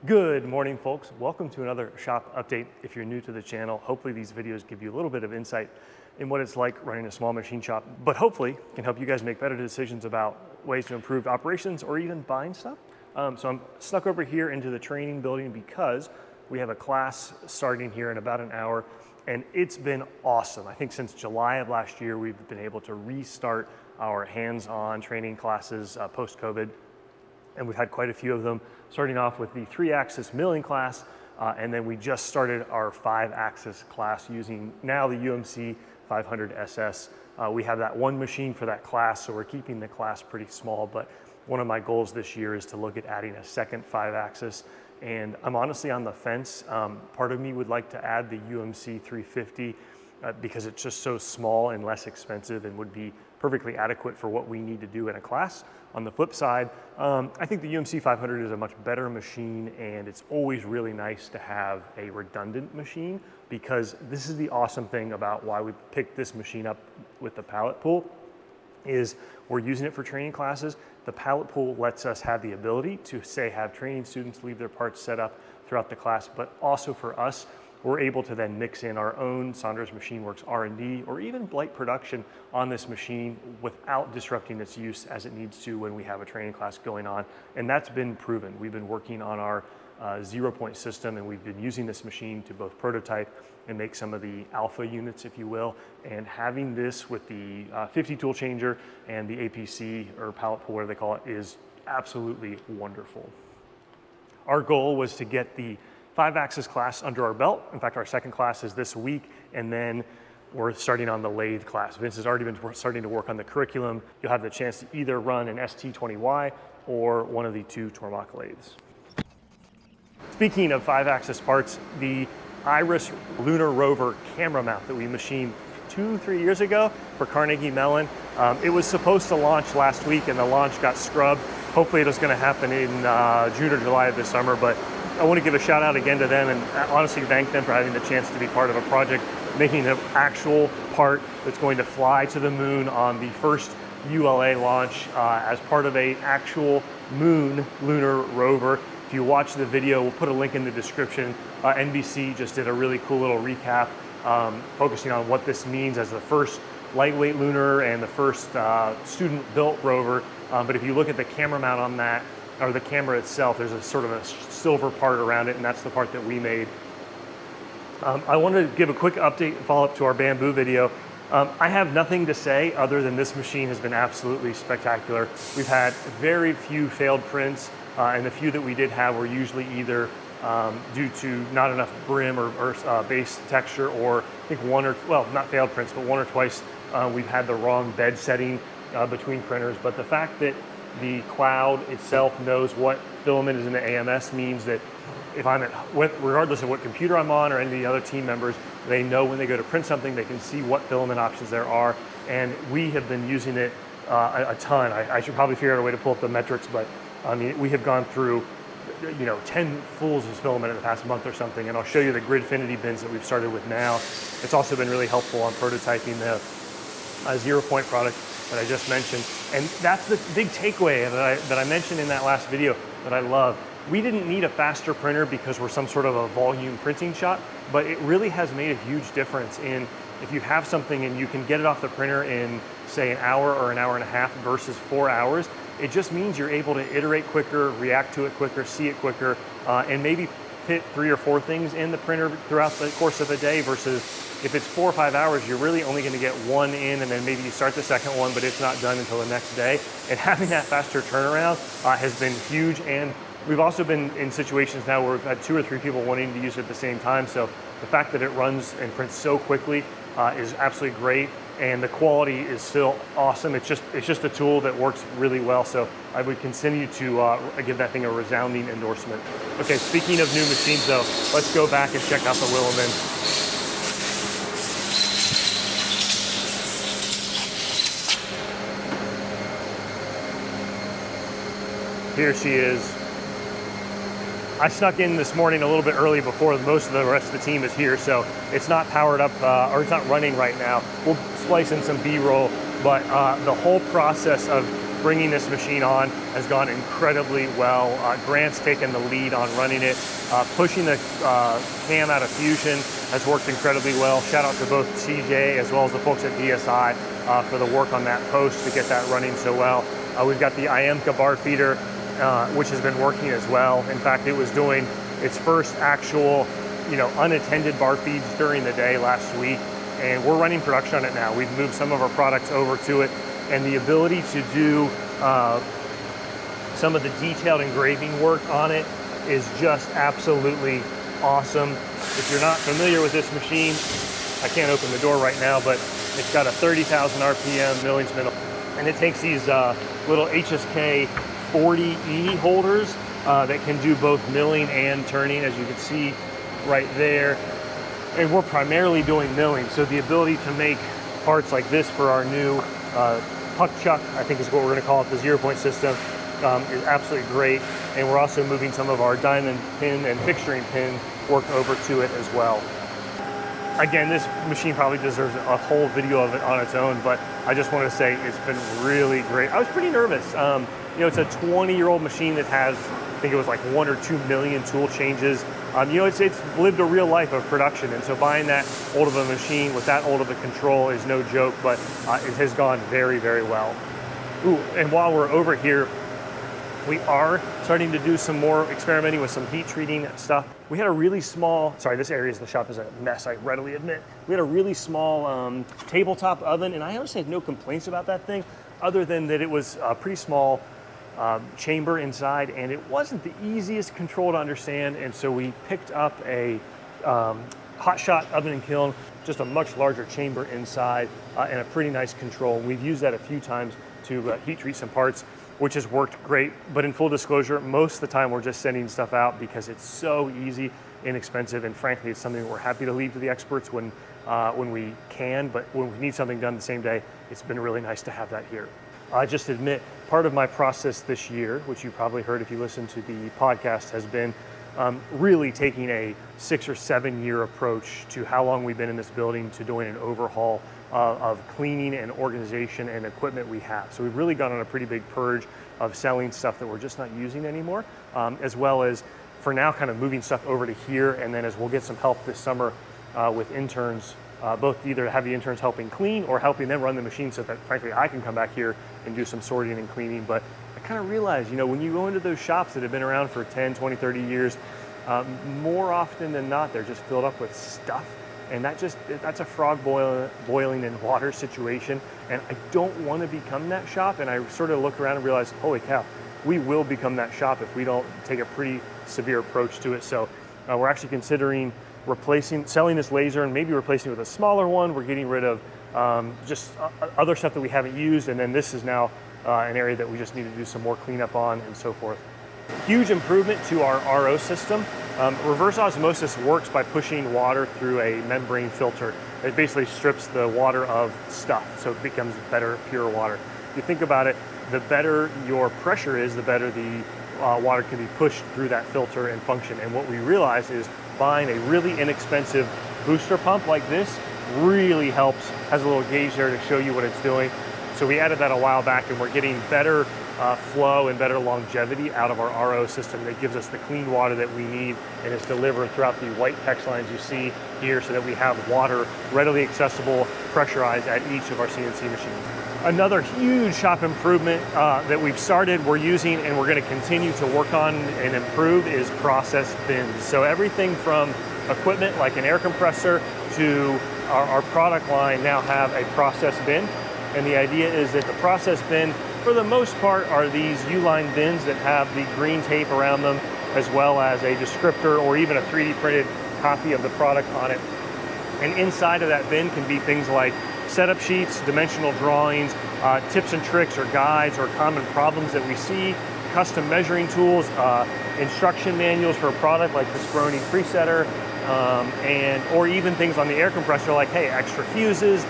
Good morning, folks. Welcome to another shop update. If you're new to the channel, hopefully these videos give you a little bit of insight in what it's like running a small machine shop, but hopefully can help you guys make better decisions about ways to improve operations or even buying stuff. So I'm stuck over here into the training building because we have a class starting here in about an hour, and it's been awesome. I think since July of last year, we've been able to restart our hands-on training classes post-COVID. And we've had quite a few of them, starting off with the 3-axis milling class, and then we just started our 5-axis class using now the UMC 500 SS. We have that one machine for that class, so we're keeping the class pretty small, but one of my goals this year is to look at adding a second 5-axis, and I'm honestly on the fence. Part of me would like to add the UMC 350 because it's just so small and less expensive and would be perfectly adequate for what we need to do in a class. On the flip side, I think the UMC 500 is a much better machine, and it's always really nice to have a redundant machine, because this is the awesome thing about why we picked this machine up with the pallet pool is we're using it for training classes. The pallet pool lets us have the ability to have training students leave their parts set up throughout the class, but also for us, we're able to then mix in our own Saunders Machine Works R&D or even light production on this machine without disrupting its use as it needs to when we have a training class going on. And that's been proven. We've been working on our 0-point system, and we've been using this machine to both prototype and make some of the alpha units, if you will. And having this with the 50 tool changer and the APC, or pallet pool, whatever they call it, is absolutely wonderful. Our goal was to get the 5-axis class under our belt. In fact, our second class is this week, and then we're starting on the lathe class. Vince has already been starting to work on the curriculum. You'll have the chance to either run an ST20Y or one of the 2 Tormach lathes. Speaking of 5-axis parts, the Iris Lunar rover camera mount that we machined 2-3 years ago for Carnegie Mellon, it was supposed to launch last week, and the launch got scrubbed. Hopefully it was going to happen in June or July of this summer, but I want to give a shout out again to them and honestly thank them for having the chance to be part of a project making an actual part that's going to fly to the moon on the first ULA launch as part of an actual moon lunar rover. If you watch the video, we'll put a link in the description. NBC just did a really cool little recap focusing on what this means as the first lightweight lunar and the first student-built rover. But if you look at the camera mount on that, or the camera itself, there's a sort of a silver part around it, and that's the part that we made. I wanted to give a quick update and follow up to our Bambu video. I have nothing to say other than this machine has been absolutely spectacular. We've had very few failed prints, and the few that we did have were usually either due to not enough brim or base texture, or I think not failed prints, but one or twice we've had the wrong bed setting between printers. But the fact that the cloud itself knows what filament is in the AMS means that if I'm regardless of what computer I'm on or any of the other team members, they know when they go to print something, they can see what filament options there are. And we have been using it a ton. I should probably figure out a way to pull up the metrics, but I mean, we have gone through 10 fulls of filament in the past month or something, and I'll show you the Gridfinity bins that we've started with now. It's also been really helpful on prototyping the 0-point product that I just mentioned. And that's the big takeaway that I mentioned in that last video that I love. We didn't need a faster printer because we're some sort of a volume printing shop, but it really has made a huge difference in if you have something and you can get it off the printer in, say, an hour or an hour and a half versus 4 hours, it just means you're able to iterate quicker, react to it quicker, see it quicker, and maybe fit 3 or 4 things in the printer throughout the course of a day, versus if it's 4 or 5 hours, you're really only going to get one in, and then maybe you start the second one, but it's not done until the next day. And having that faster turnaround has been huge. And we've also been in situations now where we've had 2 or 3 people wanting to use it at the same time. So the fact that it runs and prints so quickly is absolutely great. And the quality is still awesome. It's just a tool that works really well. So I would continue to give that thing a resounding endorsement. Okay, speaking of new machines though, let's go back and check out the Willemin. Here she is. I snuck in this morning a little bit early before most of the rest of the team is here, so it's not powered up or it's not running right now. We'll splice in some B-roll, but the whole process of bringing this machine on has gone incredibly well. Grant's taken the lead on running it. Pushing the cam out of Fusion has worked incredibly well. Shout out to both CJ as well as the folks at DSI for the work on that post to get that running so well. We've got the IMCA bar feeder, which has been working as well. In fact, it was doing its first actual, unattended bar feeds during the day last week, and we're running production on it now. We've moved some of our products over to it, and the ability to do some of the detailed engraving work on it is just absolutely awesome. If you're not familiar with this machine, I can't open the door right now, but it's got a 30,000 RPM milling spindle, and it takes these little HSK 40E holders that can do both milling and turning, as you can see right there. And we're primarily doing milling, so the ability to make parts like this for our new puck chuck, I think is what we're going to call it, the 0-point system, is absolutely great. And we're also moving some of our diamond pin and fixturing pin work over to it as well. Again, this machine probably deserves a whole video of it on its own, but I just want to say it's been really great. I was pretty nervous. It's a 20-year-old machine that has, I think it was like 1 or 2 million tool changes. It's lived a real life of production, and so buying that old of a machine with that old of a control is no joke, but it has gone very, very well. Ooh, and while we're over here, we are starting to do some more experimenting with some heat treating stuff. We had a really small, sorry, this area of the shop is a mess, I readily admit. We had a really small tabletop oven, and I honestly had no complaints about that thing, other than that it was a pretty small chamber inside, and it wasn't the easiest control to understand, and so we picked up a hot shot oven and kiln, just a much larger chamber inside, and a pretty nice control. We've used that a few times to heat treat some parts, which has worked great. But in full disclosure, most of the time we're just sending stuff out because it's so easy, inexpensive, and frankly, it's something we're happy to leave to the experts when we can, but when we need something done the same day, it's been really nice to have that here. I just admit, part of my process this year, which you probably heard if you listen to the podcast, has been really taking a 6 or 7 year approach to how long we've been in this building, to doing an overhaul of cleaning and organization and equipment we have. So we've really gone on a pretty big purge of selling stuff that we're just not using anymore, as well as for now kind of moving stuff over to here, and then as we'll get some help this summer with interns, both either to have the interns helping clean or helping them run the machine so that frankly I can come back here and do some sorting and cleaning. But I kind of realized, when you go into those shops that have been around for 10, 20, 30 years, more often than not, they're just filled up with stuff. And that's a frog boiling in water situation. And I don't want to become that shop. And I sort of look around and realize, holy cow, we will become that shop if we don't take a pretty severe approach to it. So we're actually considering selling this laser and maybe replacing it with a smaller one. We're getting rid of just other stuff that we haven't used. And then this is now an area that we just need to do some more cleanup on and so forth. Huge improvement to our RO system. Reverse osmosis works by pushing water through a membrane filter. It basically strips the water of stuff, so it becomes better, pure water. If you think about it, the better your pressure is, the better the water can be pushed through that filter and function. And what we realize is buying a really inexpensive booster pump like this really helps. Has a little gauge there to show you what it's doing. So we added that a while back, and we're getting better flow and better longevity out of our RO system that gives us the clean water that we need, and is delivered throughout the white PEX lines you see here so that we have water readily accessible, pressurized at each of our CNC machines. Another huge shop improvement that we've started, we're using, and we're going to continue to work on and improve is process bins. So everything from equipment like an air compressor to our product line now have a process bin. And the idea is that the process bin, for the most part, are these U-line bins that have the green tape around them, as well as a descriptor or even a 3D printed copy of the product on it. And inside of that bin can be things like setup sheets, dimensional drawings, tips and tricks or guides or common problems that we see, custom measuring tools, instruction manuals for a product like this Brony presetter, or even things on the air compressor like, hey, extra fuses,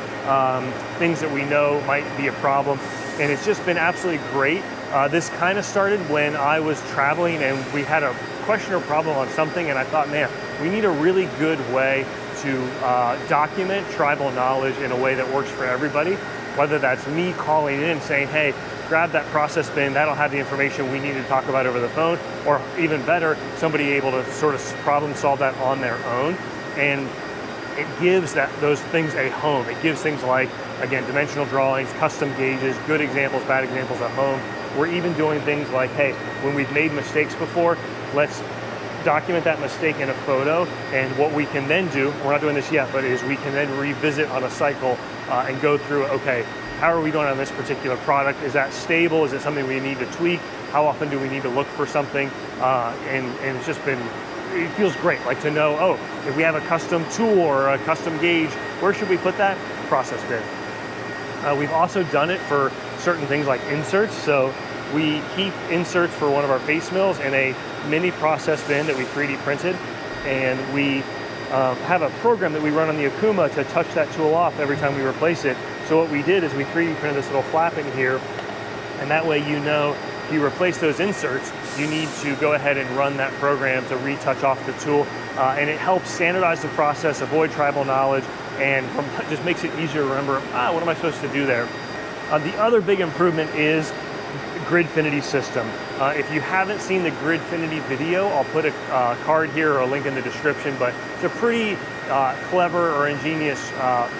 things that we know might be a problem. And it's just been absolutely great. This kind of started when I was traveling and we had a question or problem on something, and I thought, man, we need a really good way to document tribal knowledge in a way that works for everybody. Whether that's me calling in and saying, hey, grab that process bin, that'll have the information we need to talk about over the phone, or even better, somebody able to sort of problem solve that on their own. And it gives those things a home. It gives things like, again, dimensional drawings, custom gauges, good examples, bad examples at home. We're even doing things like, hey, when we've made mistakes before, let's document that mistake in a photo, and what we can then do, we're not doing this yet, but is we can then revisit on a cycle and go through, okay, how are we doing on this particular product? Is that stable? Is it something we need to tweak? How often do we need to look for something? And it's just been, it feels great, like to know, oh, if we have a custom tool or a custom gauge, where should we put that? Process bin. We've also done it for certain things like inserts. So we keep inserts for one of our face mills in a mini process bin that we 3D printed, and we have a program that we run on the Akuma to touch that tool off every time we replace it. So what we did is we 3D printed this little flap in here, and that way you know if you replace those inserts, you need to go ahead and run that program to retouch off the tool, and it helps standardize the process, avoid tribal knowledge, and just makes it easier to remember, what am I supposed to do there? The other big improvement is Gridfinity system. If you haven't seen the Gridfinity video, I'll put a card here or a link in the description, but it's a pretty clever or ingenious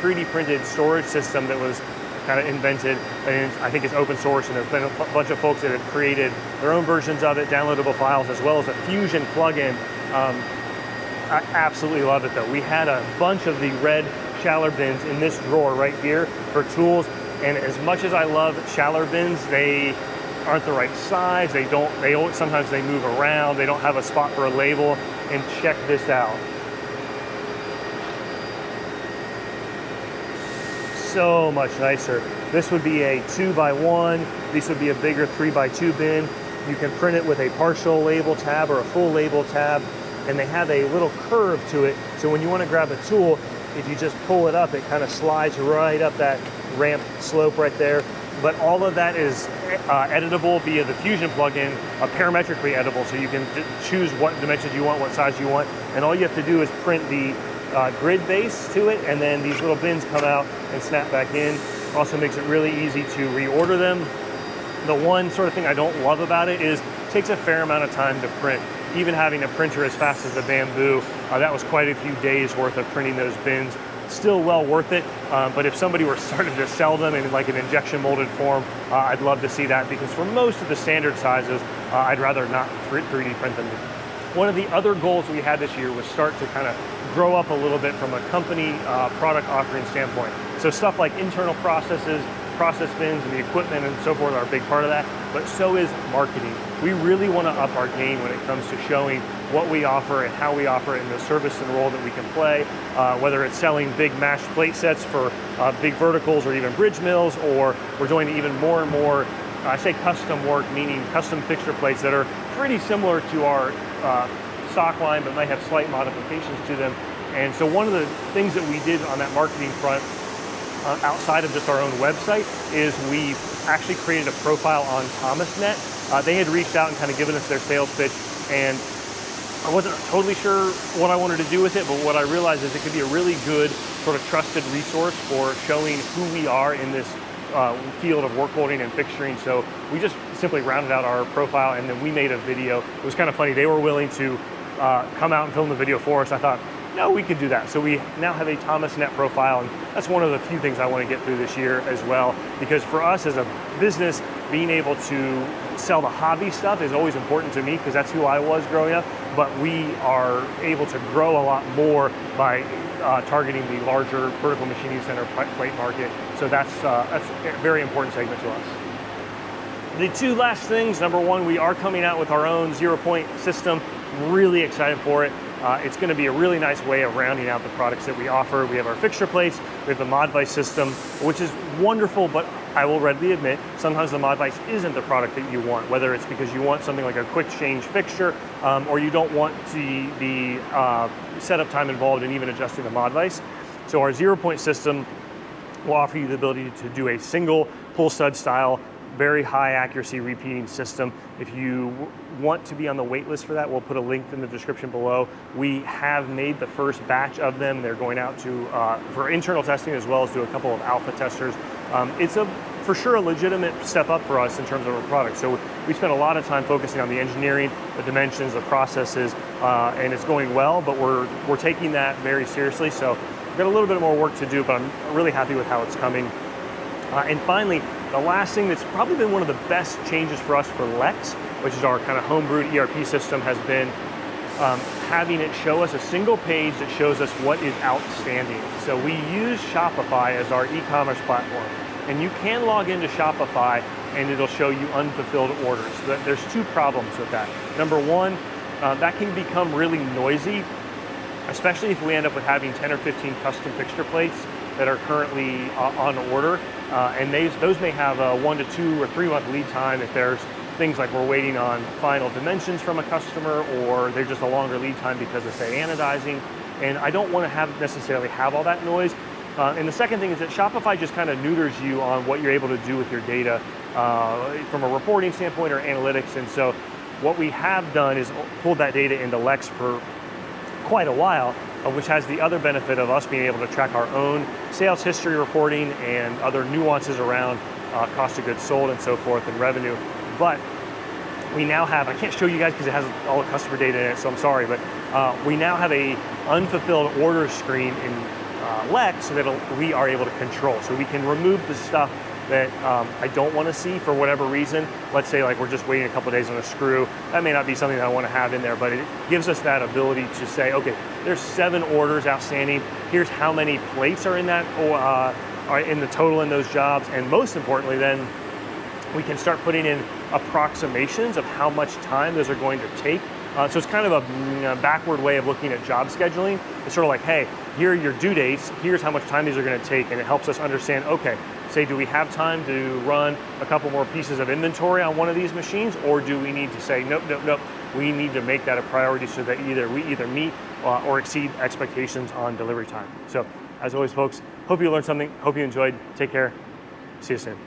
3D printed storage system that was kind of invented, and I think it's open source, and there's been a bunch of folks that have created their own versions of it, downloadable files, as well as a Fusion plugin. I absolutely love it though. We had a bunch of the red Schaller bins in this drawer right here for tools, and as much as I love Schaller bins, they aren't the right size. Sometimes they move around. They don't have a spot for a label. And check this out. So much nicer. This would be a 2x1. This would be a bigger 3x2 bin. You can print it with a partial label tab or a full label tab, and they have a little curve to it. So when you want to grab a tool, if you just pull it up, it kind of slides right up that ramp slope right there. But all of that is editable via the Fusion plugin, parametrically editable, so you can choose what dimensions you want, what size you want, and all you have to do is print the grid base to it, and then these little bins come out and snap back in. Also makes it really easy to reorder them. The one sort of thing I don't love about it is it takes a fair amount of time to print. Even having a printer as fast as the Bambu, that was quite a few days worth of printing those bins. Still well worth it, but if somebody were starting to sell them in like an injection molded form, I'd love to see that, because for most of the standard sizes, I'd rather not 3D print them. One of the other goals we had this year was start to kind of grow up a little bit from a company product offering standpoint. So stuff like internal processes, process bins, and the equipment and so forth are a big part of that, but so is marketing. We really want to up our game when it comes to showing what we offer and how we offer it, and the service and role that we can play, whether it's selling big mashed plate sets for big verticals or even bridge mills, or we're doing even more and more, I say custom work, meaning custom fixture plates that are pretty similar to our stock line, but might have slight modifications to them. And so one of the things that we did on that marketing front, outside of just our own website, is we actually created a profile on ThomasNet. They had reached out and kind of given us their sales pitch, and I wasn't totally sure what I wanted to do with it, but what I realized is it could be a really good sort of trusted resource for showing who we are in this field of work holding and fixturing. So we just simply rounded out our profile, and then we made a video. It was kind of funny. They were willing to come out and film the video for us. I thought, no, we could do that. So we now have a ThomasNet profile, and that's one of the few things I want to get through this year as well, because for us as a business, being able to sell the hobby stuff is always important to me, because that's who I was growing up, but we are able to grow a lot more by targeting the larger vertical machining center plate market. So that's a very important segment to us. The two last things, number one, we are coming out with our own 0-point system. Really excited for it. It's going to be a really nice way of rounding out the products that we offer. We have our fixture plates, we have the mod vise system, which is wonderful, but I will readily admit, sometimes the mod vise isn't the product that you want, whether it's because you want something like a quick change fixture, or you don't want the setup time involved in even adjusting the mod vise. So our 0-point system will offer you the ability to do a single pull stud style, very high accuracy repeating system. If you want to be on the wait list for that, we'll put a link in the description below. We have made the first batch of them. They're going out to for internal testing, as well as to a couple of alpha testers. It's a for sure a legitimate step up for us in terms of our product. So we spent a lot of time focusing on the engineering, the dimensions, the processes, and it's going well, but we're taking that very seriously. So we've got a little bit more work to do, but I'm really happy with how it's coming. And finally, the last thing that's probably been one of the best changes for us for Lex, which is our kind of homebrewed ERP system, has been having it show us a single page that shows us what is outstanding. So we use Shopify as our e-commerce platform, and you can log into Shopify and it'll show you unfulfilled orders. There's two problems with that. Number one, that can become really noisy, especially if we end up with having 10 or 15 custom fixture plates that are currently on order, and those may have a 1 to 2 or 3 month lead time if there's things like we're waiting on final dimensions from a customer, or they're just a longer lead time because of, say, anodizing, and I don't want to necessarily have all that noise. And the second thing is that Shopify just kind of neuters you on what you're able to do with your data from a reporting standpoint or analytics, and so what we have done is pulled that data into Lex for quite a while, which has the other benefit of us being able to track our own sales history reporting and other nuances around cost of goods sold and so forth and revenue. But we now have, I can't show you guys because it has all the customer data in it, so I'm sorry, but we now have a unfulfilled order screen in Lex so that we are able to control. So we can remove the stuff that I don't want to see for whatever reason. Let's say like we're just waiting a couple of days on a screw. That may not be something that I want to have in there, but it gives us that ability to say, okay, there's 7 orders outstanding. Here's how many plates are in that, are in the total in those jobs, and most importantly, then we can start putting in approximations of how much time those are going to take. So it's kind of a backward way of looking at job scheduling. It's sort of like, hey, here are your due dates, here's how much time these are going to take, and it helps us understand, okay, say, do we have time to run a couple more pieces of inventory on one of these machines, or do we need to say, nope, we need to make that a priority so that we either meet or exceed expectations on delivery time. So as always, folks, hope you learned something, hope you enjoyed, take care, see you soon.